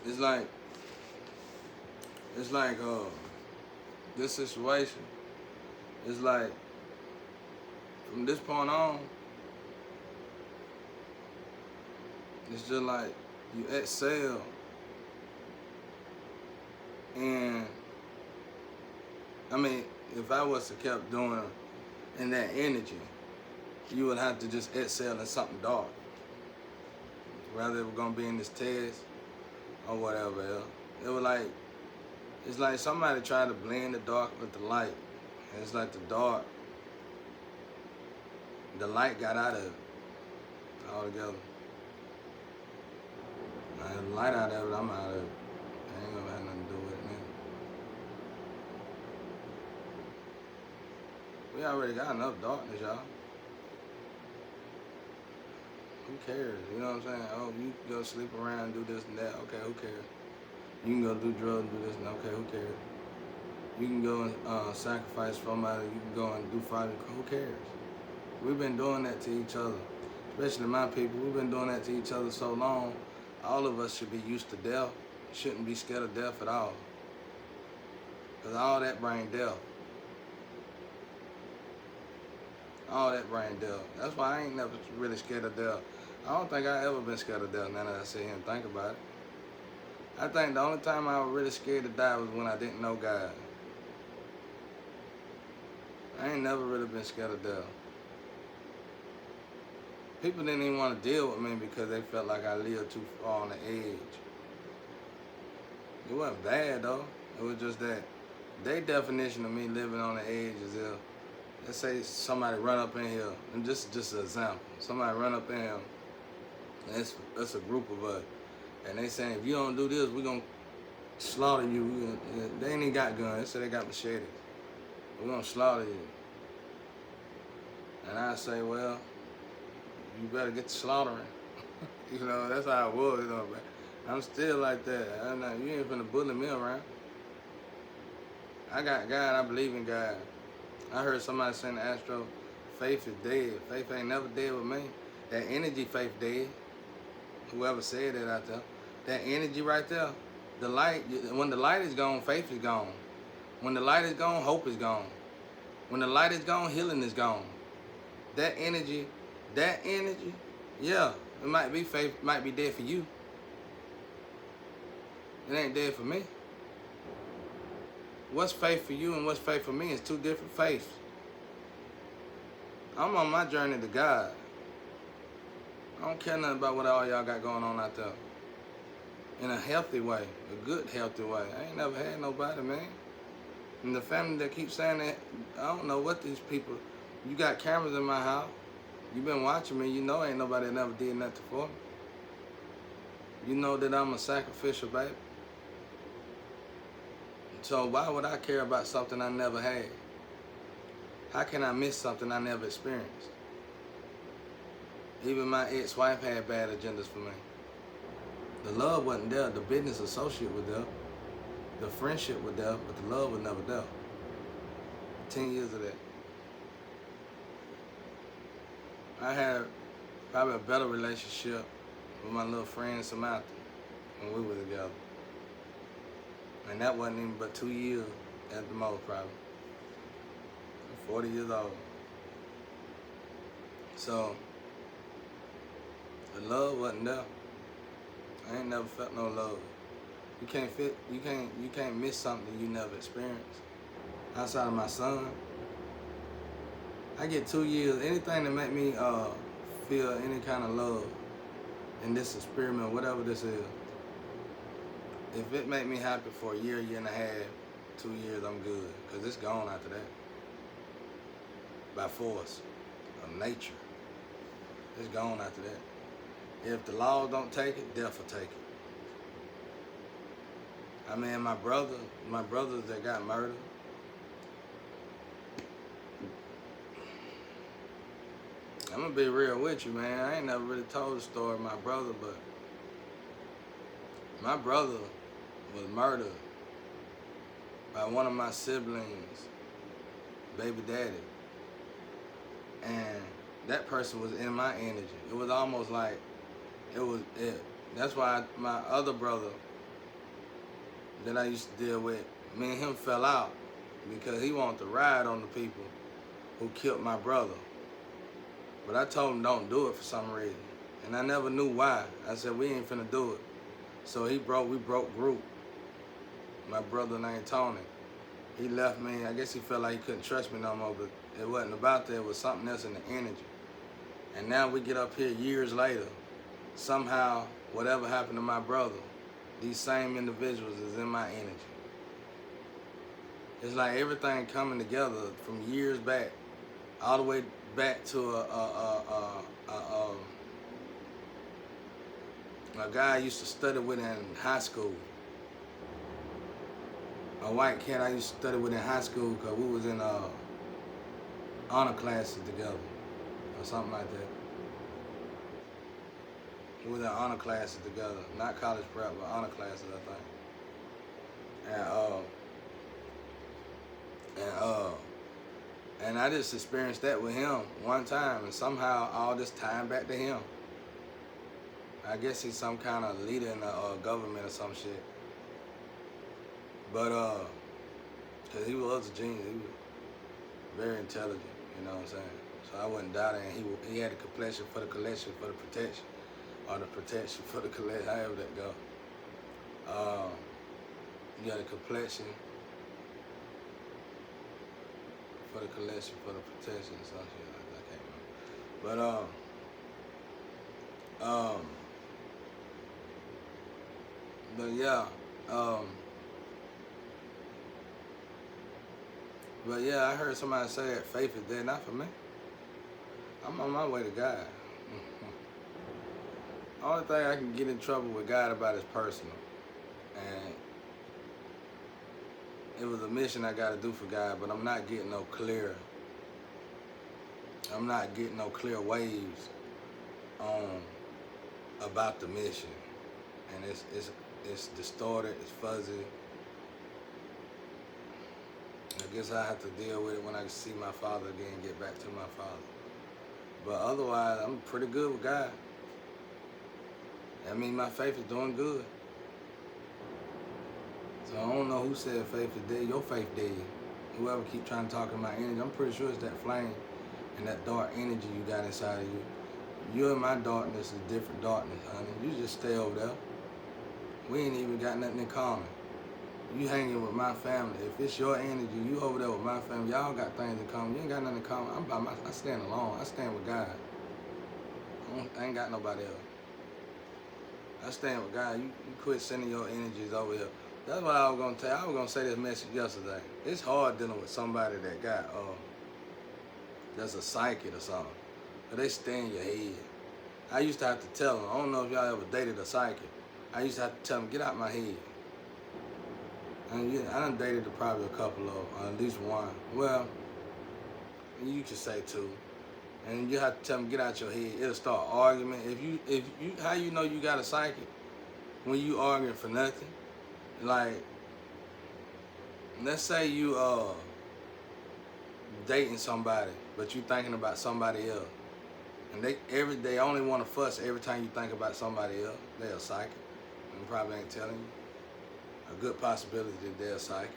it's like it's like this situation. It's like from this point on, it's just like you excel, and I mean, if I was to kept doing in that energy, you would have to just excel in something dark. Whether it was gonna be in this test or whatever else. It was like it's like somebody tried to blend the dark with the light. And it's like the light got out of it altogether. Now, the light out of it, I'm out of it. I ain't gonna have nothing to do with it now. We already got enough darkness, y'all. Who cares? You know what I'm saying? Oh, you can go sleep around, do this and that. Okay, who cares? You can go do drugs and do this and that. Okay, who cares? You can go and sacrifice somebody. You can go and do fighting. Who cares? We've been doing that to each other, especially my people. We've been doing that to each other so long. All of us should be used to death. Shouldn't be scared of death at all. Because all that brings death. All that brings death. That's why I ain't never really scared of death. I don't think I ever been scared of death now that I sit here and think about it. I think the only time I was really scared to die was when I didn't know God. I ain't never really been scared of death. People didn't even want to deal with me because they felt like I lived too far on the edge. It wasn't bad though. It was just that their definition of me living on the edge is if, let's say somebody run up in here, and just an example. Somebody run up in here, and it's a group of us, and they saying if you don't do this, we're gonna slaughter you. They ain't even got guns. They say they got machetes. We're gonna slaughter you. And I say, well, you better get to slaughtering. You know, that's how I was, you know, man. I'm still like that. You ain't finna bully me around. I got God, I believe in God. I heard somebody saying the Astro, faith is dead. Faith ain't never dead with me. That energy, faith dead. Whoever said that out there. That energy right there, the light, when the light is gone, faith is gone. When the light is gone, hope is gone. When the light is gone, healing is gone. That energy, yeah, it might be faith, might be dead for you. It ain't dead for me. What's faith for you and what's faith for me is two different faiths. I'm on my journey to God. I don't care nothing about what all y'all got going on out there. In a healthy way, a good healthy way. I ain't never had nobody, man. And the family that keeps saying that, I don't know what these people, you got cameras in my house. You been watching me, you know ain't nobody that never did nothing for me. You know that I'm a sacrificial baby. So why would I care about something I never had? How can I miss something I never experienced? Even my ex-wife had bad agendas for me. The love wasn't there. The business associate was there. The friendship was there, but the love was never there. 10 years of that. I had probably a better relationship with my little friend Samantha when we were together. And that wasn't even but 2 years at the most, probably. I'm 40 years old. So, the love wasn't there. I ain't never felt no love. You can't miss something you never experienced. Outside of my son, I get 2 years. Anything that make me feel any kind of love in this experiment, whatever this is. If it make me happy for a year and a half, 2 years, I'm good. Because it's gone after that. By force of nature. It's gone after that. If the law don't take it, death will take it. I mean, my brothers that got murdered, I'm gonna be real with you, man. I ain't never really told the story of my brother, but my brother was murdered by one of my siblings' baby daddy. And that person was in my energy. It was almost like, that's why my other brother, that I used to deal with, me and him fell out because he wanted to ride on the people who killed my brother. But I told him don't do it for some reason. And I never knew why. I said, we ain't finna do it. So we broke group. My brother named Tony. He left me. I guess he felt like he couldn't trust me no more, but it wasn't about that. It was something else in the energy. And now we get up here years later. Somehow, whatever happened to my brother, these same individuals is in my energy. It's like everything coming together from years back, all the way back to a guy I used to study with in high school. A white cat I used to study with in high school because we was in honor classes together or something like that. We was in honor classes together, not college prep, but honor classes, I think. And I just experienced that with him one time, and somehow all this time back to him. I guess he's some kind of leader in the government or some shit. But cause he was a genius, he was very intelligent, you know what I'm saying? So I wouldn't doubt it. And he had the complexion for the collection, for the protection, or the protection for the collection, however that go. You got a complexion for the collection, for the protection, or some shit like that. I can't remember. But yeah. But yeah, I heard somebody say that faith is dead. Not for me. I'm on my way to God. Only thing I can get in trouble with God about is personal. And it was a mission I got to do for God, but I'm not getting no clear. I'm not getting no clear waves about the mission. And it's distorted, it's fuzzy. I guess I have to deal with it when I see my father again, get back to my father. But otherwise, I'm pretty good with God. I mean, my faith is doing good. So I don't know who said faith is dead. Your faith dead. Whoever keep trying to talk in my energy, I'm pretty sure it's that flame and that dark energy you got inside of you. You and my darkness is different darkness, honey. You just stay over there. We ain't even got nothing in common. You hanging with my family. If it's your energy, you over there with my family. Y'all got things in common. You ain't got nothing in common. I stand alone. I stand with God. I ain't got nobody else. I stand with God. You quit sending your energies over here. That's what I was gonna tell you. I was gonna say this message yesterday. It's hard dealing with somebody that got that's a psychic or something. But they stay in your head. I used to have to tell them. I don't know if y'all ever dated a psychic. I used to have to tell them, get out my head. And I done dated probably a couple of, at least one. Well, you could say two. And you have to tell them, get out your head. It'll start arguing. If you, how you know you got a psychic? When you arguing for nothing. Like, let's say you dating somebody, but you thinking about somebody else. And they only want to fuss every time you think about somebody else. They're a psychic. And probably ain't telling you. A good possibility that they're a psychic.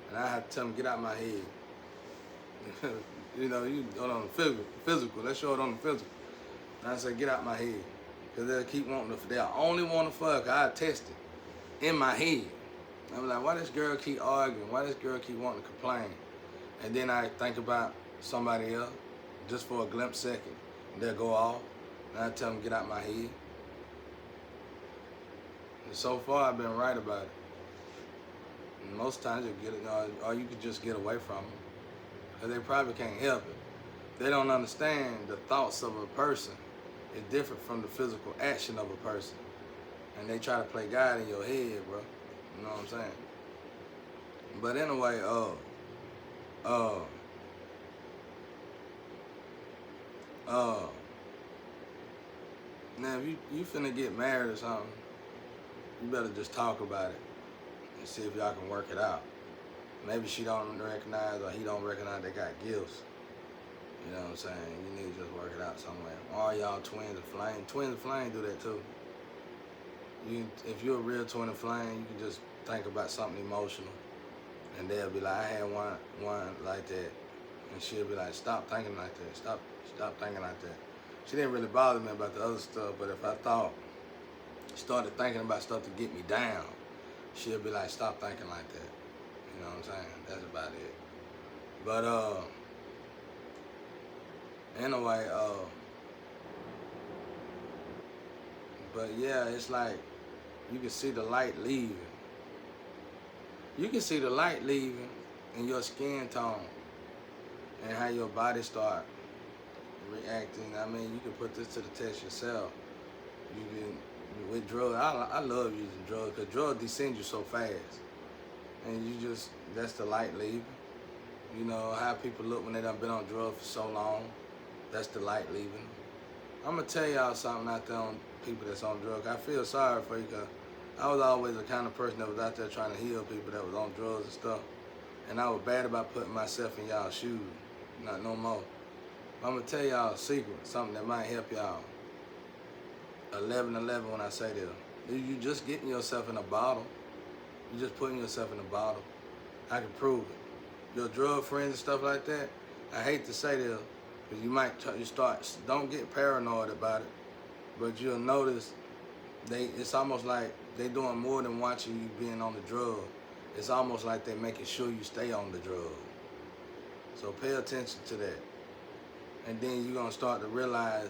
And I have to tell them, get out my head. You know, you go on the physical. Let's show it on the physical. And I say, get out my head. Because they'll keep wanting to, they'll only want to fuck. I test it in my head. I'm like, why this girl keep arguing? Why this girl keep wanting to complain? And then I think about somebody else just for a glimpse second. And they'll go off. And I tell them, get out my head. And so far, I've been right about it. And most times you get it, or you could just get away from them. Because they probably can't help it. They don't understand the thoughts of a person is different from the physical action of a person. And they try to play God in your head, bro. You know what I'm saying? But anyway, now if you finna get married or something, you better just talk about it and see if y'all can work it out. Maybe she don't recognize or he don't recognize they got gifts. You know what I'm saying? You need to just work it out somewhere. All y'all twins of flame. Twins of flame do that too. If you're a real twin flame, you can just think about something emotional, and they'll be like, I had one like that, and she'll be like, stop thinking like that, stop thinking like that. She didn't really bother me about the other stuff, but if I started thinking about stuff to get me down, she'll be like, stop thinking like that. You know what I'm saying? That's about it. But anyway, but yeah, it's like you can see the light leaving. You can see the light leaving in your skin tone and how your body start reacting. I mean, you can put this to the test yourself. You can, with drugs, I love using drugs because drugs descend you so fast. And that's the light leaving. You know, how people look when they done been on drugs for so long. That's the light leaving. I'm going to tell y'all something out there on people that's on drugs. I feel sorry for you because I was always the kind of person that was out there trying to heal people that was on drugs and stuff. And I was bad about putting myself in y'all's shoes. Not no more. I'm going to tell y'all a secret, something that might help y'all. 11-11 when I say this. You just getting yourself in a bottle. You just putting yourself in a bottle. I can prove it. Your drug friends and stuff like that, I hate to say this, because you don't get paranoid about it, but you'll notice it's almost like they doing more than watching you being on the drug. It's almost like they making sure you stay on the drug. So pay attention to that. And then you're going to start to realize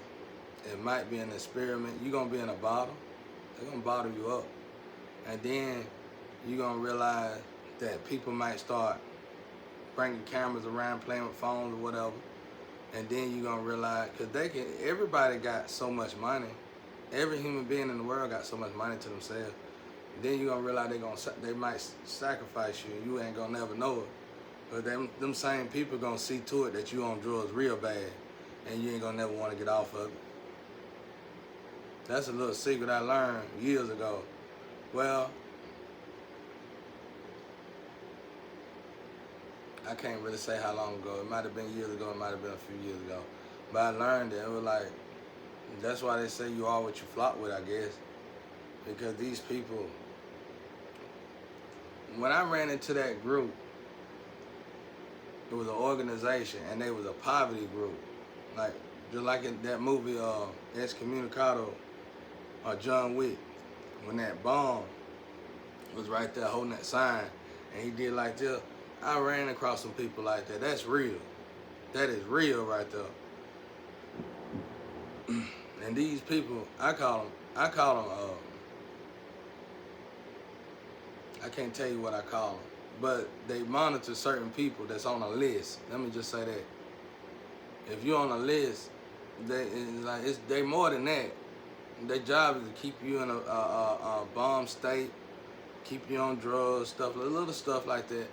it might be an experiment. You're going to be in a bottle. They're going to bottle you up. And then you're going to realize that people might start bringing cameras around, playing with phones or whatever. And then you're going to realize, because everybody got so much money. Every human being in the world got so much money to themselves. Then you're going to realize they might sacrifice you and you ain't going to never know it. But them same people going to see to it that you on drugs real bad and you ain't going to never want to get off of it. That's a little secret I learned years ago. Well, I can't really say how long ago. It might have been years ago. It might have been a few years ago. But I learned it. It was like, that's why they say you are what you flock with, I guess. Because these people, when I ran into that group, it was an organization and they was a poverty group. Like, just like in that movie, Excommunicado, or John Wick, when that bomb was right there holding that sign and he did like this, I ran across some people like that. That's real. That is real right there. And these people, I call them, I can't tell you what I call them, but they monitor certain people that's on a list. Let me just say that. If you're on a list, they more than that. Their job is to keep you in a bomb state, keep you on drugs, little stuff like that.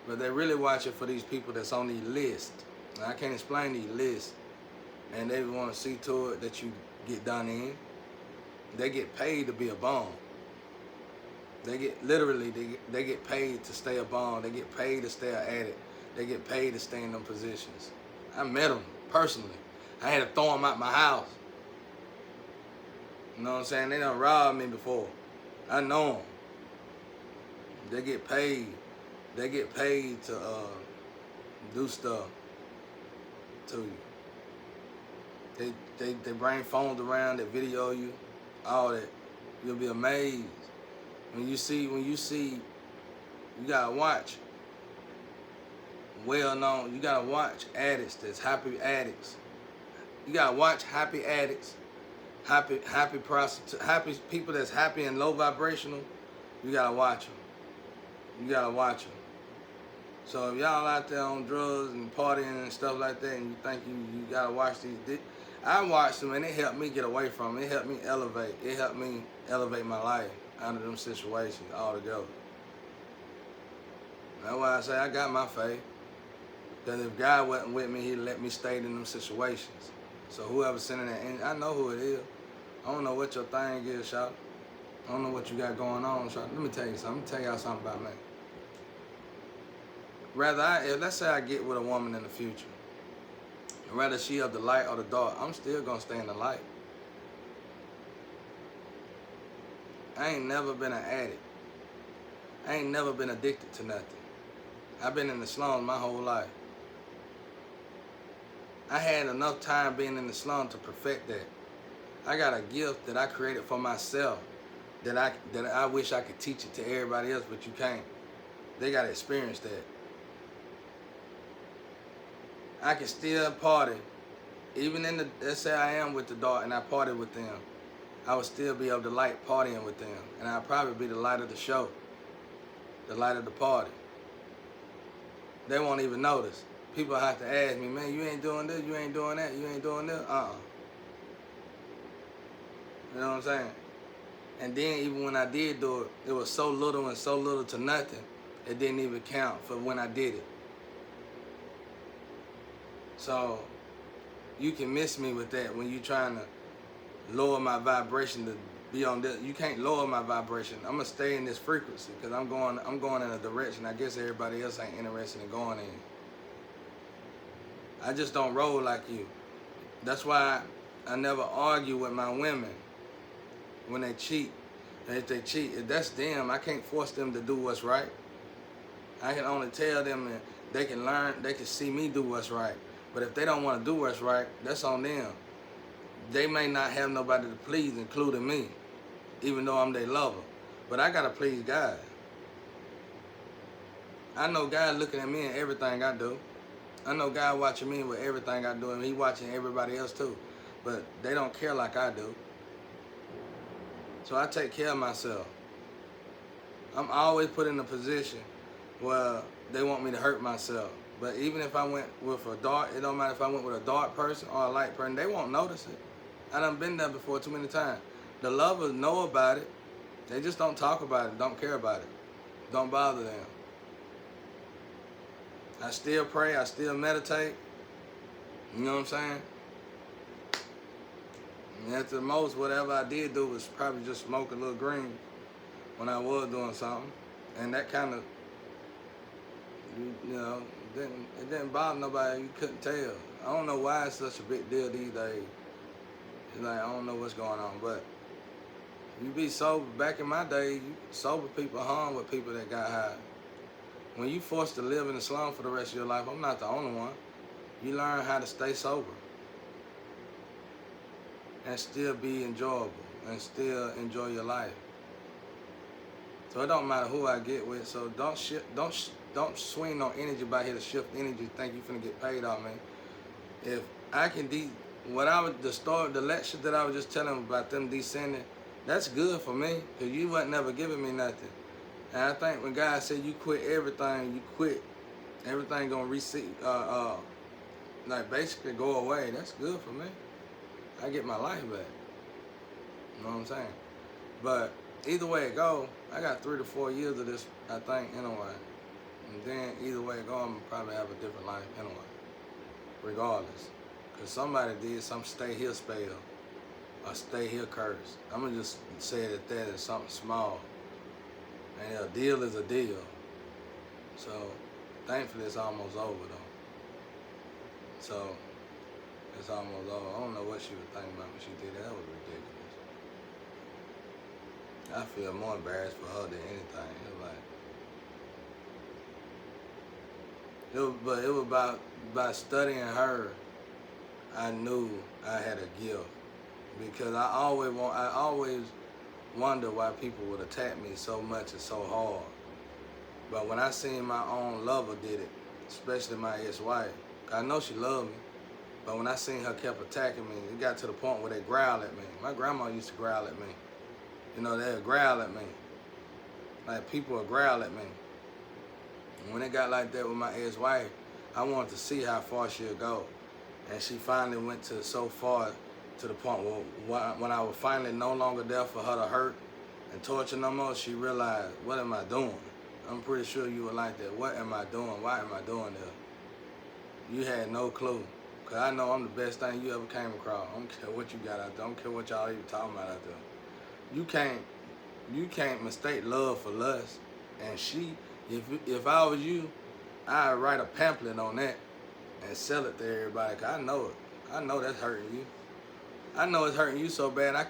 But they're really watching for these people that's on the list. And I can't explain these lists. And they want to see to it that you get done in. They get paid to be a bomb. They get paid to stay a bomb. They get paid to stay an addict. They get paid to stay in them positions. I met them personally. I had to throw them out my house. You know what I'm saying? They done robbed me before. I know them. They get paid. They get paid to do stuff to you. They bring phones around, they video you, all that. You'll be amazed. When you see, you gotta watch. Well known, you gotta watch addicts that's happy addicts. You gotta watch happy addicts, happy prostitutes, happy people that's happy and low vibrational. You gotta watch them. You gotta watch them. So if y'all out there on drugs and partying and stuff like that, and you think you gotta watch these, I watched them and it helped me get away from them. It helped me elevate. It helped me elevate my life out of them situations altogether. That's why I say I got my faith. Because if God wasn't with me, he'd let me stay in them situations. So whoever's sending that in, I know who it is. I don't know what your thing is, shout. I don't know what you got going on, shout. Let me tell you something. Let me tell y'all something about me. Let's say I get with a woman in the future, whether she of the light or the dark, I'm still gonna stay in the light. I ain't never been an addict. I ain't never been addicted to nothing. I've been in the slums my whole life. I had enough time being in the slum to perfect that. I got a gift that I created for myself that I wish I could teach it to everybody else, but you can't. They got to experience that. I can still party, even in the, let's say I am with the dark and I party with them, I would still be able to like partying with them. And I'd probably be the light of the show, the light of the party. They won't even notice. People have to ask me, man, you ain't doing this, you ain't doing that, you ain't doing this. You know what I'm saying? And then even when I did do it, it was so little and so little to nothing, it didn't even count for when I did it. So you can miss me with that when you trying to lower my vibration to be on this. You can't lower my vibration. I'm gonna stay in this frequency because I'm going in a direction I guess everybody else ain't interested in going in. I just don't roll like you. That's why I never argue with my women when they cheat. And if they cheat, if that's them, I can't force them to do what's right. I can only tell them that they can learn, they can see me do what's right. But if they don't want to do what's right, that's on them. They may not have nobody to please, including me, even though I'm their lover. But I gotta please God. I know God looking at me in everything I do. I know God watching me with everything I do, and He watching everybody else too. But they don't care like I do. So I take care of myself. I'm always put in a position where they want me to hurt myself. But even if I went with a dark, it don't matter if I went with a dark person or a light person, they won't notice it. I done been there before too many times. The lovers know about it. They just don't talk about it, don't care about it. Don't bother them. I still pray, I still meditate. You know what I'm saying? And at the most, whatever I did do was probably just smoke a little green when I was doing something. And that kind of, you know, it didn't bother nobody. You couldn't tell. I don't know why it's such a big deal these days. It's like, I don't know what's going on. But you be sober. Back in my day, sober people hung with people that got high. When you forced to live in the slum for the rest of your life, I'm not the only one. You learn how to stay sober and still be enjoyable and still enjoy your life. So it don't matter who I get with. So don't swing no energy by here to shift energy. Think you finna get paid off, man. If I can the lecture that I was just telling them about them descending, that's good for me because you wasn't never giving me nothing. And I think when God said you quit everything, you quit everything gonna like basically go away. That's good for me. I get my life back. You know what I'm saying? But either way it go, I got 3 to 4 years of this, I think, anyway. And then either way it go, I'm gonna probably have a different life anyway, regardless. Because somebody did some stay here spell or stay here curse. I'm gonna just say that is something small. And a deal is a deal. So thankfully it's almost over though. So it's almost over. I don't know what she was thinking about when she did that. That was ridiculous. I feel more embarrassed for her than anything. But it was about studying her. I knew I had a gift because I always wonder why people would attack me so much and so hard. But when I seen my own lover did it, especially my ex-wife, I know she loved me. But when I seen her kept attacking me, it got to the point where they growled at me. My grandma used to growl at me. You know, they'd growl at me. Like people would growl at me. And when it got like that with my ex-wife, I wanted to see how far she'll go. And she finally went to so far to the point where when I was finally no longer there for her to hurt and torture no more, she realized, what am I doing? I'm pretty sure you were like that. What am I doing? Why am I doing this? You had no clue. Because I know I'm the best thing you ever came across. I don't care what you got out there. I don't care what y'all even talking about out there. You can't mistake love for lust. And if I was you, I'd write a pamphlet on that and sell it to everybody. Because I know it. I know that's hurting you. I know it's hurting you so bad.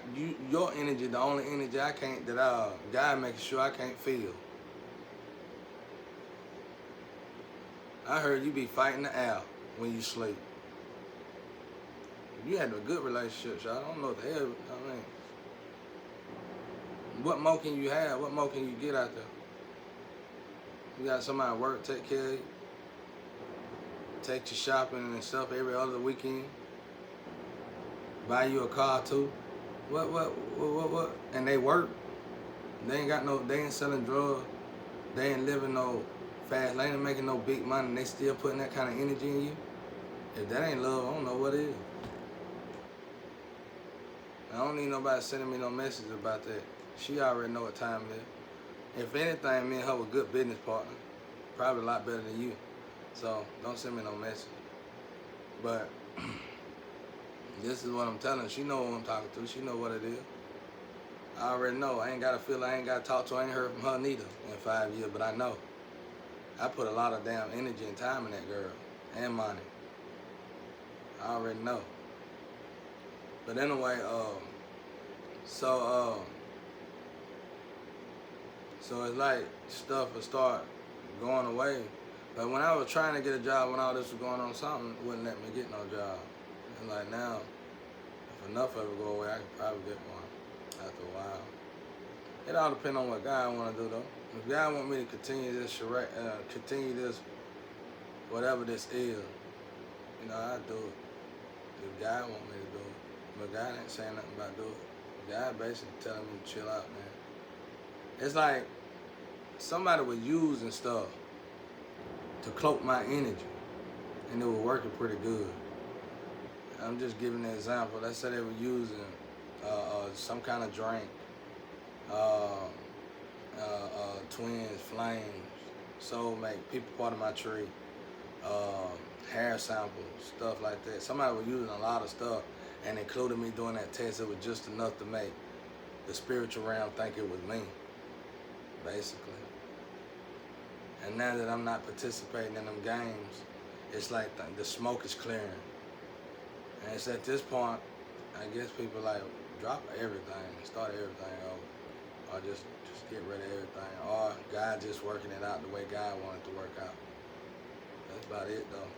Your energy, the only energy I can't, that God making sure I can't feel. I heard you be fighting the air when you sleep. You had a good relationship, so I don't know what the hell. I mean, what more can you have? What more can you get out there? You got somebody at work take care of you, take you shopping and stuff every other weekend, buy you a car too. What? And they work. They ain't selling drugs. They ain't living no fast. They ain't making no big money. And they still putting that kind of energy in you. If that ain't love, I don't know what is. I don't need nobody sending me no message about that. She already know what time it is. If anything, me and her were good business partners. Probably a lot better than you. So don't send me no message. But this is what I'm telling her. She know what I'm talking to. She know what it is. I already know. I ain't got to feel. I ain't got to talk to her. I ain't heard from her neither in 5 years. But I know. I put a lot of damn energy and time in that girl. And money. I already know. But anyway, so it's like stuff will start going away. But when I was trying to get a job, when all this was going on, something wouldn't let me get no job. And like now, if enough of it go away, I could probably get one after a while. It all depends on what God want to do though. If God want me to continue this whatever this is, you know, I do it. If God want me to do it. But God ain't saying nothing about doing it. God basically telling me to chill out, man. It's like somebody was using stuff to cloak my energy, and it was working pretty good. I'm just giving an example. Let's say they were using some kind of drink, twins, flames, soulmate, people part of my tree, hair samples, stuff like that. Somebody was using a lot of stuff and included me doing that test. It was just enough to make the spiritual realm think it was me, basically. And now that I'm not participating in them games, it's like the smoke is clearing. And it's at this point, I guess people like drop everything, start everything over, or just get rid of everything, or God just working it out the way God wanted to work out. That's about it though.